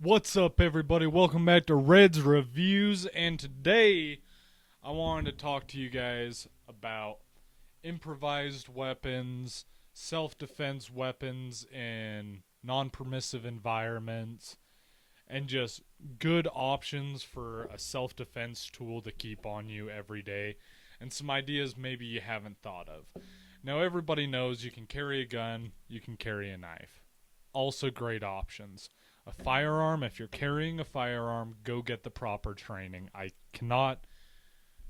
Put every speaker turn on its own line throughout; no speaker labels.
What's up, everybody? Welcome back to Red's Reviews, and today I wanted to talk to you guys about improvised weapons, self-defense weapons in non-permissive environments, and just good options for a self-defense tool to keep on you every day, and some ideas maybe you haven't thought of. Now, everybody knows you can carry a gun, you can carry a knife. Also great options. A firearm, if you're carrying a firearm, go get the proper training. I cannot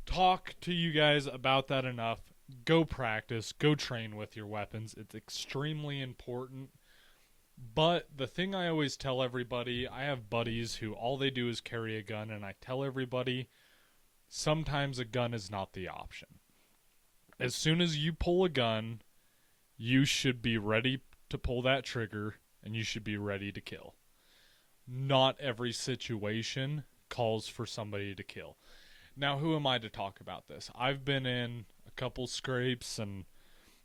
talk to you guys about that enough. Go practice, go train with your weapons. It's extremely important. But the thing I always tell everybody, I have buddies who all they do is carry a gun, and I tell everybody sometimes a gun is not the option. As soon as you pull a gun, you should be ready to pull that trigger, and you should be ready to kill. Not every situation calls for somebody to kill. Now, who am I to talk about this? I've been in a couple scrapes and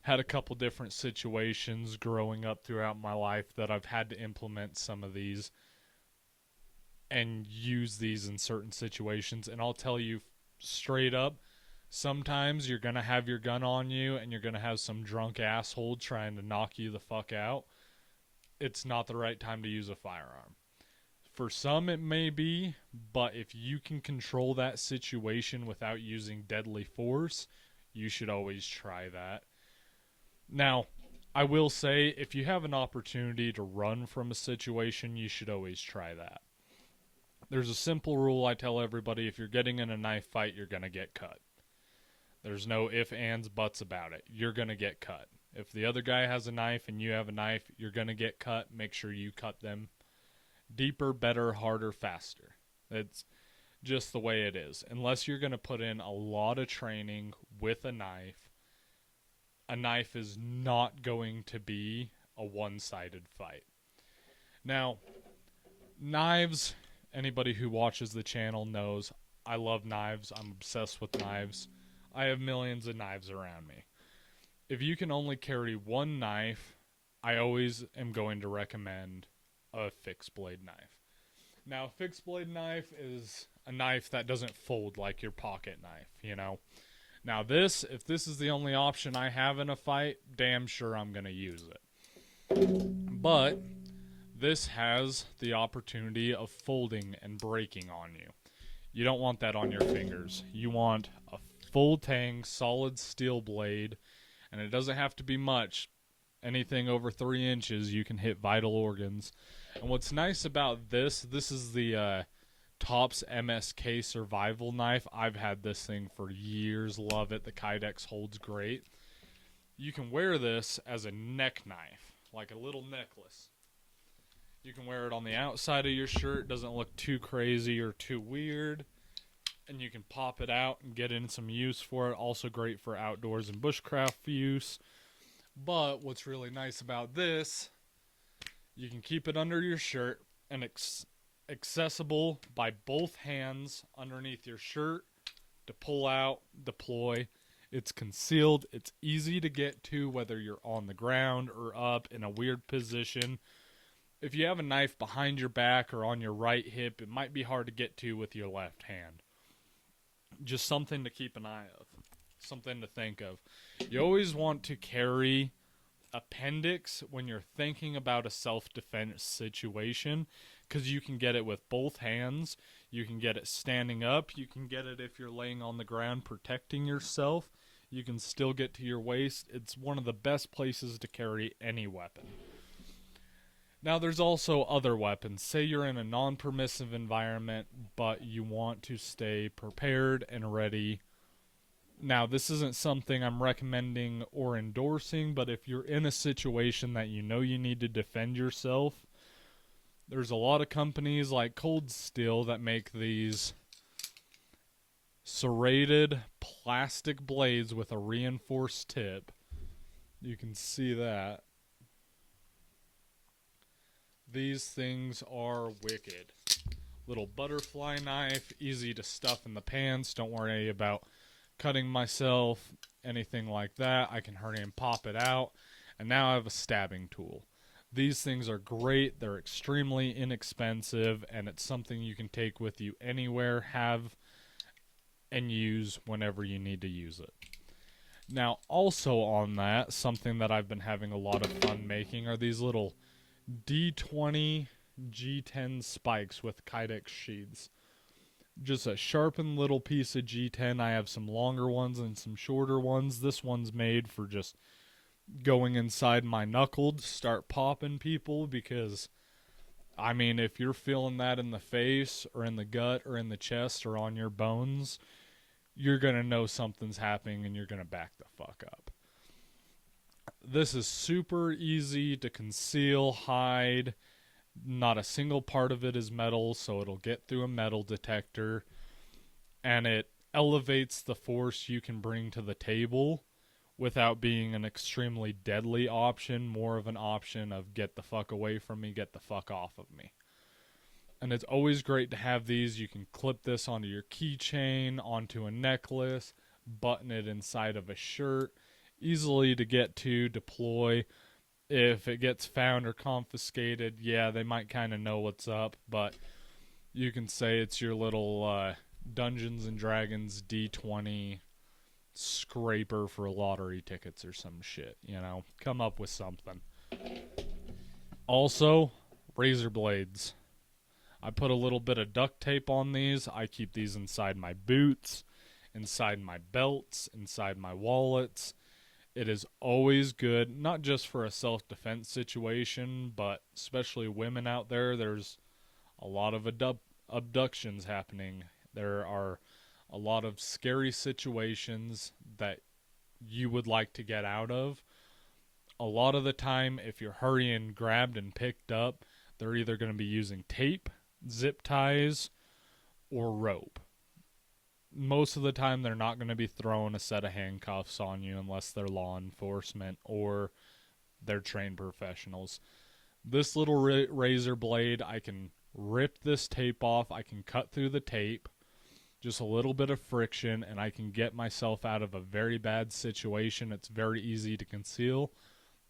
had a couple different situations growing up throughout my life that I've had to implement some of these and use these in certain situations. And I'll tell you straight up, sometimes you're going to have your gun on you and you're going to have some drunk asshole trying to knock you the fuck out. It's not the right time to use a firearm. For some it may be, but if you can control that situation without using deadly force, you should always try that. Now, I will say, if you have an opportunity to run from a situation, you should always try that. There's a simple rule I tell everybody: if you're getting in a knife fight, you're going to get cut. There's no ifs, ands, buts about it. You're going to get cut. If the other guy has a knife and you have a knife, you're going to get cut. Make sure you cut them. Deeper, better, harder, faster. It's just the way it is. Unless you're going to put in a lot of training with a knife is not going to be a one-sided fight. Now, knives, anybody who watches the channel knows I love knives. I'm obsessed with knives. I have millions of knives around me. If you can only carry one knife, I always am going to recommend a fixed blade knife. Now, a fixed blade knife is a knife that doesn't fold like your pocket knife, you know. Now if this is the only option I have in a fight, damn sure I'm going to use it. But this has the opportunity of folding and breaking on you. You don't want that on your fingers. You want a full tang, solid steel blade, and it doesn't have to be much. Anything over 3 inches, you can hit vital organs. And what's nice about this is the Tops MSK survival knife. I've had this thing for years. Love it. The Kydex holds great. You can wear this as a neck knife, like a little necklace. You can wear it on the outside of your shirt. Doesn't look too crazy or too weird. And you can pop it out and get in some use for it. Also great for outdoors and bushcraft use. But what's really nice about this, you can keep it under your shirt and accessible by both hands underneath your shirt to pull out, deploy. It's concealed. It's easy to get to whether you're on the ground or up in a weird position. If you have a knife behind your back or on your right hip, it might be hard to get to with your left hand. Just something to keep an eye of. Something to think of. You always want to carry appendix when you're thinking about a self-defense situation, because you can get it with both hands. You can get it standing up. You can get it if you're laying on the ground protecting yourself. You can still get to your waist. It's one of the best places to carry any weapon. Now, there's also other weapons. Say you're in a non-permissive environment, but you want to stay prepared and ready. Now, this isn't something I'm recommending or endorsing, but if you're in a situation that you know you need to defend yourself, there's a lot of companies like Cold Steel that make these serrated plastic blades with a reinforced tip. You can see that. These things are wicked. Little butterfly knife, easy to stuff in the pants. Don't worry about cutting myself, anything like that. I can hurry and pop it out. And now I have a stabbing tool. These things are great. They're extremely inexpensive, and it's something you can take with you anywhere, have, and use whenever you need to use it. Now, also on that, something that I've been having a lot of fun making are these little D20 G10 spikes with Kydex sheaths. Just a sharpened little piece of G10. I have some longer ones and some shorter ones. This one's made for just going inside my knuckle to start popping people, because I mean, if you're feeling that in the face or in the gut or in the chest or on your bones, you're going to know something's happening and you're going to back the fuck up. This is super easy to conceal, hide. Not a single part of it is metal, so it'll get through a metal detector, and it elevates the force you can bring to the table without being an extremely deadly option, more of an option of get the fuck away from me, get the fuck off of me. And it's always great to have these. You can clip this onto your keychain, onto a necklace, button it inside of a shirt, easily to get to, deploy. If it gets found or confiscated, yeah, they might kind of know what's up, but you can say it's your little Dungeons and Dragons D20 scraper for lottery tickets or some shit, you know. Come up with something. Also, razor blades. I put a little bit of duct tape on these. I keep these inside my boots, inside my belts, inside my wallets. It is always good, not just for a self-defense situation, but especially women out there. There's a lot of abductions happening. There are a lot of scary situations that you would like to get out of. A lot of the time, if you're hurrying, grabbed, and picked up, they're either going to be using tape, zip ties, or rope. Most of the time, they're not going to be throwing a set of handcuffs on you unless they're law enforcement or they're trained professionals. This little razor blade, I can rip this tape off. I can cut through the tape, just a little bit of friction, and I can get myself out of a very bad situation. It's very easy to conceal.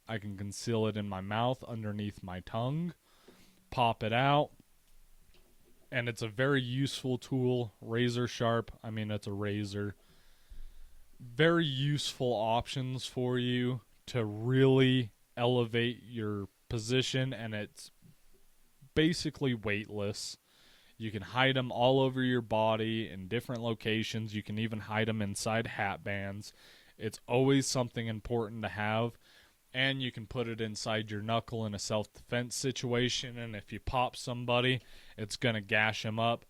I can conceal it in my mouth, underneath my tongue, pop it out. And it's a very useful tool, razor sharp. I mean, it's a razor. Very useful options for you to really elevate your position, and it's basically weightless. You can hide them all over your body in different locations. You can even hide them inside hat bands. It's always something important to have. And you can put it inside your knuckle in a self-defense situation, and if you pop somebody, it's going to gash them up.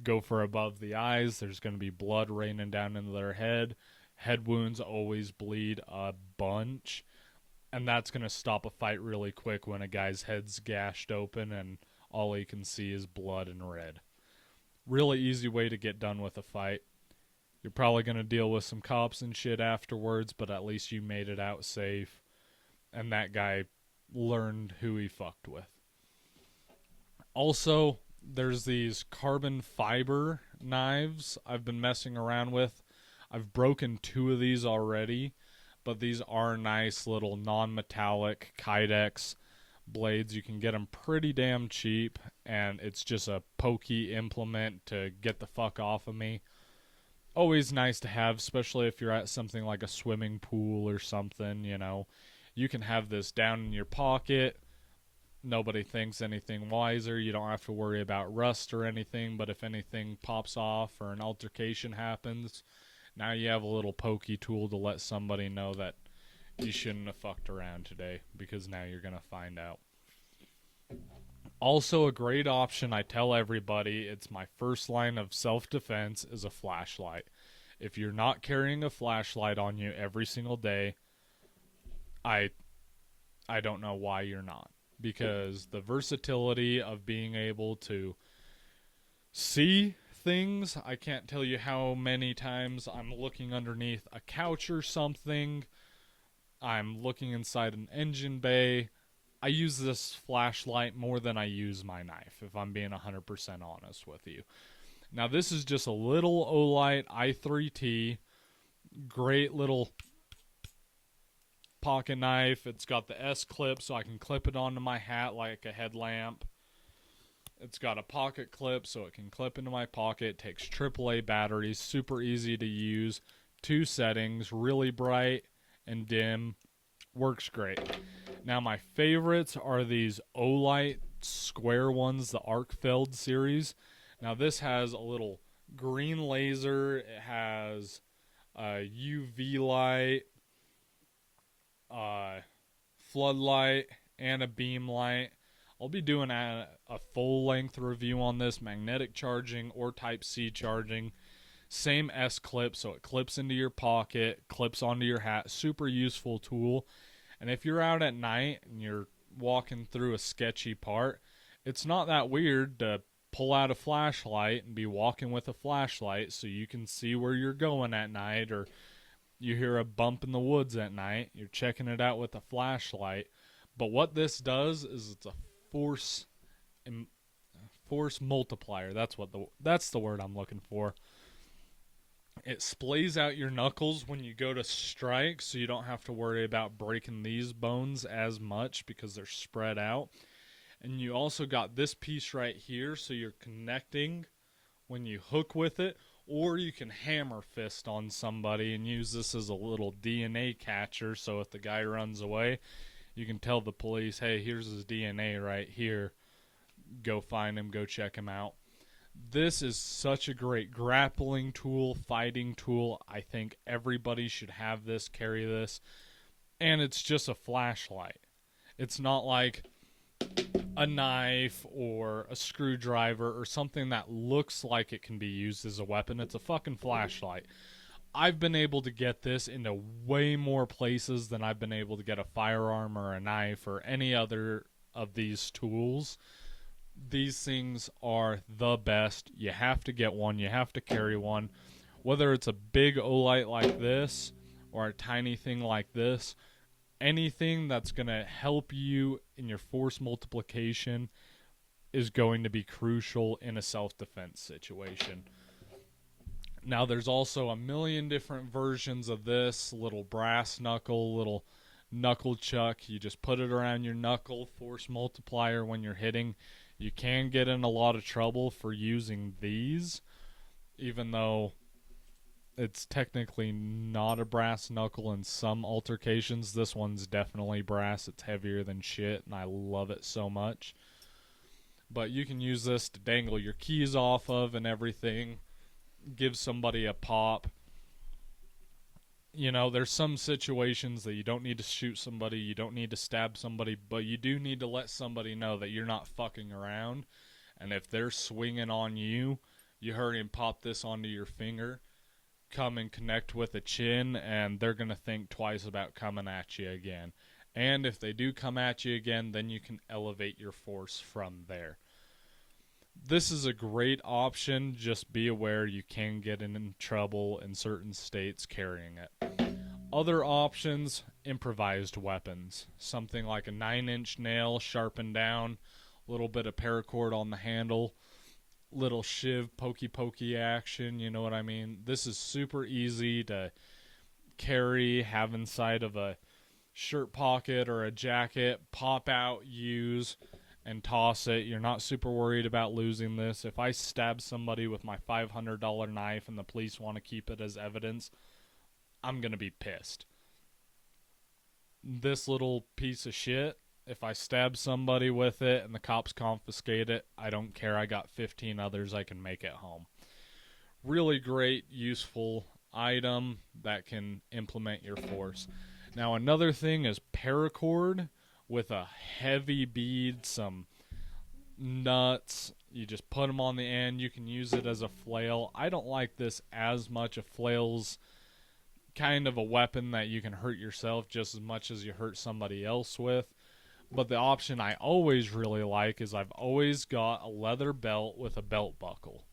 Go for above the eyes. There's going to be blood raining down into their head. Head wounds always bleed a bunch, and that's going to stop a fight really quick when a guy's head's gashed open and all he can see is blood and red. Really easy way to get done with a fight. You're probably going to deal with some cops and shit afterwards, but at least you made it out safe. And that guy learned who he fucked with. Also, there's these carbon fiber knives I've been messing around with. I've broken 2 of these already, but these are nice little non-metallic Kydex blades. You can get them pretty damn cheap, and it's just a pokey implement to get the fuck off of me. Always nice to have, especially if you're at something like a swimming pool or something, you know. You can have this down in your pocket. Nobody thinks anything wiser. You don't have to worry about rust or anything, but if anything pops off or an altercation happens, now you have a little pokey tool to let somebody know that you shouldn't have fucked around today, because now you're going to find out. Also, a great option, I tell everybody, it's my first line of self-defense, is a flashlight. If you're not carrying a flashlight on you every single day, I don't know why you're not, because the versatility of being able to see things, I can't tell you how many times I'm looking underneath a couch or something, I'm looking inside an engine bay. I use this flashlight more than I use my knife, if I'm being 100% honest with you. Now, this is just a little Olight i3T, great little pocket knife. It's got the S-clip so I can clip it onto my hat like a headlamp. It's got a pocket clip so it can clip into my pocket. It takes AAA batteries, super easy to use. 2 settings, really bright and dim. Works great. Now my favorites are these Olight square ones, the Arcfeld series. Now this has a little green laser. It has a UV light, floodlight, and a beam light. I'll be doing a full-length review on this, magnetic charging or Type-C charging. Same S-clip, so it clips into your pocket, clips onto your hat. Super useful tool. And if you're out at night and you're walking through a sketchy part, it's not that weird to pull out a flashlight and be walking with a flashlight so you can see where you're going at night, or you hear a bump in the woods at night, you're checking it out with a flashlight. But what this does is it's a force multiplier. That's the word I'm looking for. It splays out your knuckles when you go to strike, so you don't have to worry about breaking these bones as much because they're spread out. And you also got this piece right here, so you're connecting when you hook with it, or you can hammer fist on somebody and use this as a little DNA catcher, so if the guy runs away, you can tell the police, hey, here's his DNA right here. Go find him, go check him out. This is such a great grappling tool, fighting tool. I think everybody should have this, carry this. And it's just a flashlight. It's not like a knife or a screwdriver or something that looks like it can be used as a weapon. It's a fucking flashlight. I've been able to get this into way more places than I've been able to get a firearm or a knife or any other of these tools. These things are the best. You have to get one. You have to carry one. Whether it's a big Olight like this or a tiny thing like this, anything that's going to help you in your force multiplication is going to be crucial in a self-defense situation. Now, there's also a million different versions of this. Little brass knuckle, little knuckle chuck. You just put it around your knuckle, force multiplier when you're hitting. You can get in a lot of trouble for using these, even though it's technically not a brass knuckle in some altercations. This one's definitely brass. It's heavier than shit, and I love it so much. But you can use this to dangle your keys off of and everything. Give somebody a pop. You know, there's some situations that you don't need to shoot somebody, you don't need to stab somebody, but you do need to let somebody know that you're not fucking around. And if they're swinging on you, you hurry and pop this onto your finger, come and connect with a chin, and they're going to think twice about coming at you again. And if they do come at you again, then you can elevate your force from there. This is a great option. Just be aware you can get in trouble in certain states carrying it. Other options, improvised weapons. Something like a 9-inch nail sharpened down, a little bit of paracord on the handle, little shiv pokey action, you know what I mean? This is super easy to carry, have inside of a shirt pocket or a jacket, pop out, use, and toss it. You're not super worried about losing this. If I stab somebody with my $500 knife and the police want to keep it as evidence, I'm going to be pissed. This little piece of shit, if I stab somebody with it and the cops confiscate it, I don't care. I got 15 others I can make at home. Really great, useful item that can implement your force. Now, another thing is paracord with a heavy bead, some nuts. You just put them on the end. You can use it as a flail. I don't like this as much. A flail's kind of a weapon that you can hurt yourself just as much as you hurt somebody else with. But the option I always really like is I've always got a leather belt with a belt buckle.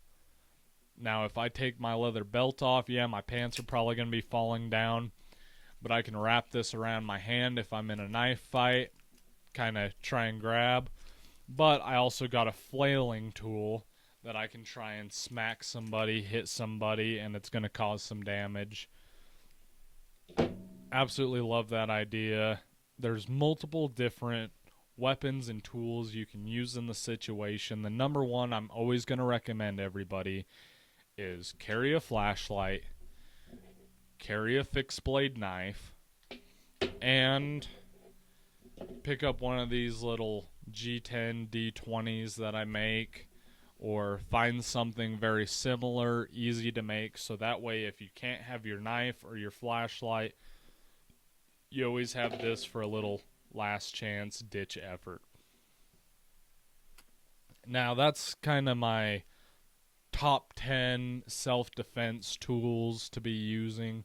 Now, if I take my leather belt off, yeah, my pants are probably going to be falling down. But I can wrap this around my hand if I'm in a knife fight, kind of try and grab. But I also got a flailing tool that I can try and smack somebody, hit somebody, and it's going to cause some damage. Absolutely love that idea. There's multiple different weapons and tools you can use in the situation. The number one I'm always going to recommend everybody is carry a flashlight, carry a fixed blade knife, and pick up one of these little G10 D20s that I make, or find something very similar, easy to make, so that way if you can't have your knife or your flashlight, you always have this for a little last chance ditch effort. Now that's kind of my top 10 self-defense tools to be using.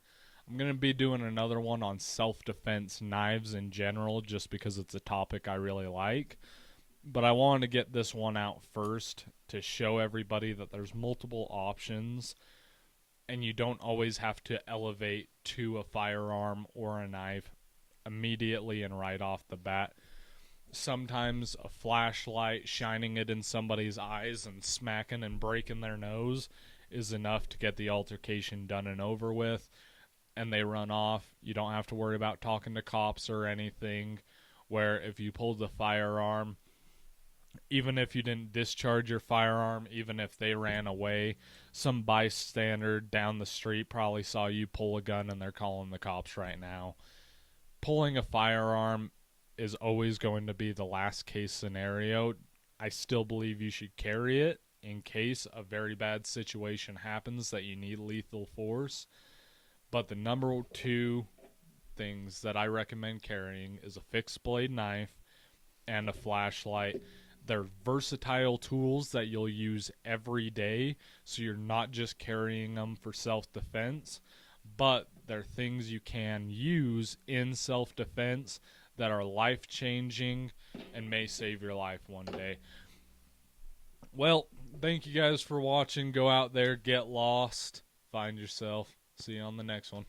I'm going to be doing another one on self-defense knives in general just because it's a topic I really like. But I wanted to get this one out first to show everybody that there's multiple options and you don't always have to elevate to a firearm or a knife immediately and right off the bat. Sometimes a flashlight, shining it in somebody's eyes and smacking and breaking their nose is enough to get the altercation done and over with, and they run off. You don't have to worry about talking to cops or anything, where if you pulled the firearm, even if you didn't discharge your firearm, even if they ran away, some bystander down the street probably saw you pull a gun and they're calling the cops right now. Pulling a firearm is always going to be the last case scenario. I still believe you should carry it in case a very bad situation happens that you need lethal force. But the number two things that I recommend carrying is a fixed blade knife and a flashlight. They're versatile tools that you'll use every day, so you're not just carrying them for self-defense, but they're things you can use in self-defense that are life-changing and may save your life one day. Well, thank you guys for watching. Go out there, get lost, find yourself. See you on the next one.